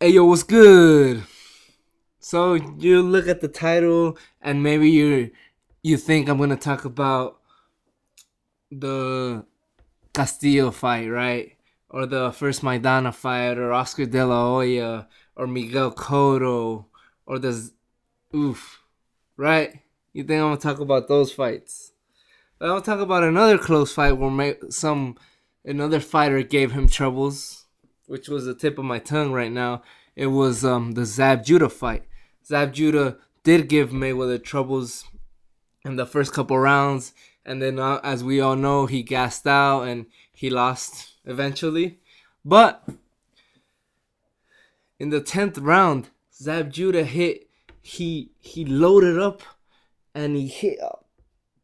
Hey yo, what's good? So you look at the title and maybe you think I'm gonna talk about the Castillo fight, right? Or the first Maidana fight, or Oscar De La Hoya, or Miguel Cotto, or oof, right? You think I'm gonna talk about those fights? But I'm gonna talk about another close fight where another fighter gave him troubles, which was the tip of my tongue right now. It was the Zab Judah fight. Zab Judah did give Mayweather troubles in the first couple rounds, and then as we all know, he gassed out and he lost eventually. But in the 10th round, Zab Judah hit. He loaded up and he hit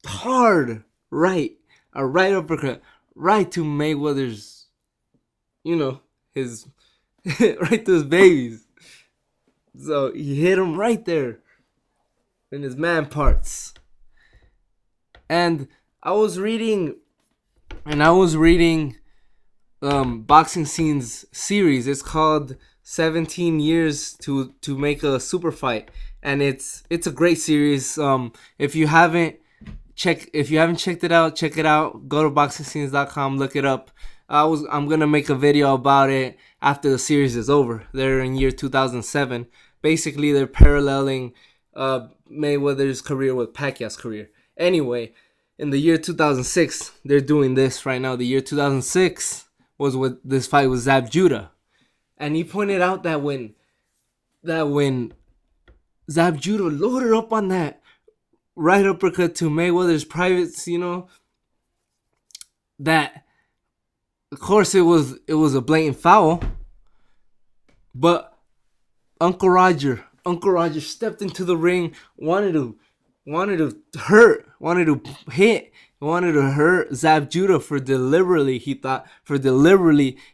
hard right, a right uppercut right to Mayweather's, his right to his babies. So he hit him right there in his man parts. And I was reading, Boxing Scene's series. It's called 17 Years to Make a Super Fight, and it's a great series. If you haven't checked it out, check it out. Go to boxingscenes.com, look it up. I'm gonna make a video about it after the series is over. They're in year 2007. Basically, they're paralleling Mayweather's career with Pacquiao's career. Anyway, in the year 2006, they're doing this right now. The year 2006 was with this fight with Zab Judah, and he pointed out that when Zab Judah loaded up on that right uppercut to Mayweather's privates, that of course it was a blatant foul, but Uncle Roger stepped into the ring, wanted to hurt, wanted to hit, wanted to hurt Zab Judah for deliberately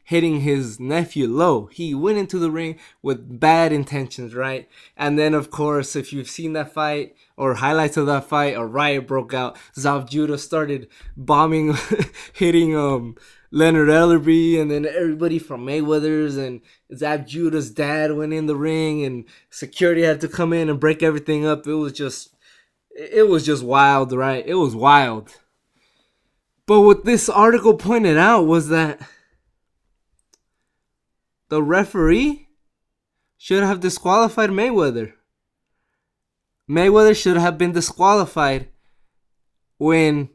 hitting his nephew low. He went into the ring with bad intentions, right? And then, of course, if you've seen that fight or highlights of that fight, a riot broke out. Zab Judah started bombing, hitting Leonard Ellerby, and then everybody from Mayweather's and Zab Judah's dad went in the ring, and security had to come in and break everything up. It was just wild, right? It was wild. But what this article pointed out was that the referee should have disqualified Mayweather. Mayweather should have been disqualified when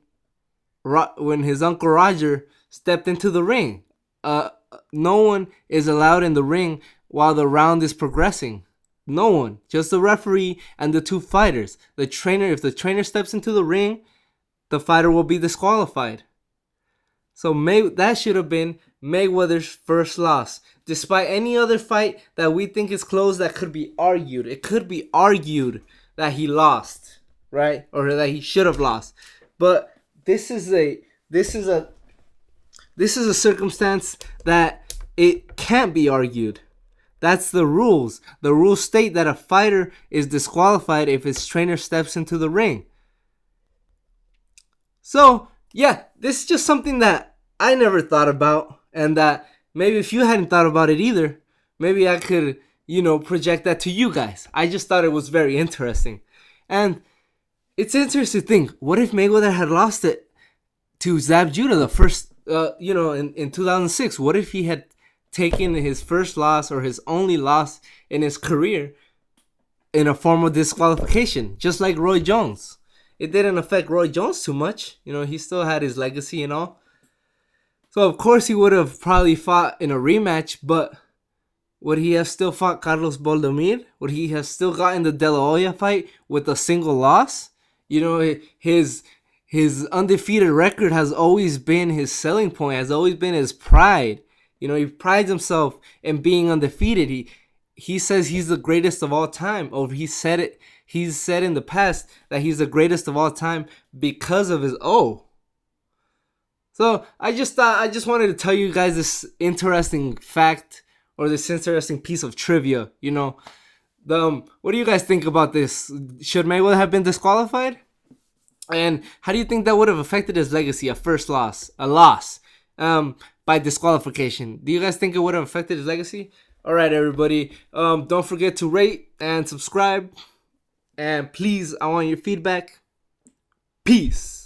his Uncle Roger stepped into the ring. No one is allowed in the ring while the round is progressing. No one, just the referee and the two fighters. The trainer, if the trainer steps into the ring, the fighter will be disqualified. So that should have been Mayweather's first loss. Despite any other fight that we think is close that could be argued. It could be argued that he lost, right? Or that he should have lost. But this is a circumstance that it can't be argued. That's the rules. The rules state that a fighter is disqualified if his trainer steps into the ring. So, yeah, this is just something that I never thought about, and that maybe if you hadn't thought about it either, maybe I could, project that to you guys. I just thought it was very interesting. And it's interesting to think, what if Mayweather had lost it to Zab Judah the first, in 2006? What if he had taken his first loss or his only loss in his career in a form of disqualification, just like Roy Jones? It didn't affect Roy Jones too much. He still had his legacy and all. So, of course, he would have probably fought in a rematch, but would he have still fought Carlos Baldomir? Would he have still gotten the De La Hoya fight with a single loss? His undefeated record has always been his selling point, has always been his pride. He prides himself in being undefeated. He says he's the greatest of all time. Or he's said in the past that he's the greatest of all time because of his So I just wanted to tell you guys this interesting fact, or this interesting piece of trivia. What do you guys think about this? Should Mayweather have been disqualified? And how do you think that would have affected his legacy? A loss by disqualification. Do you guys think it would have affected his legacy? All right, everybody. Don't forget to rate and subscribe. And please, I want your feedback. Peace.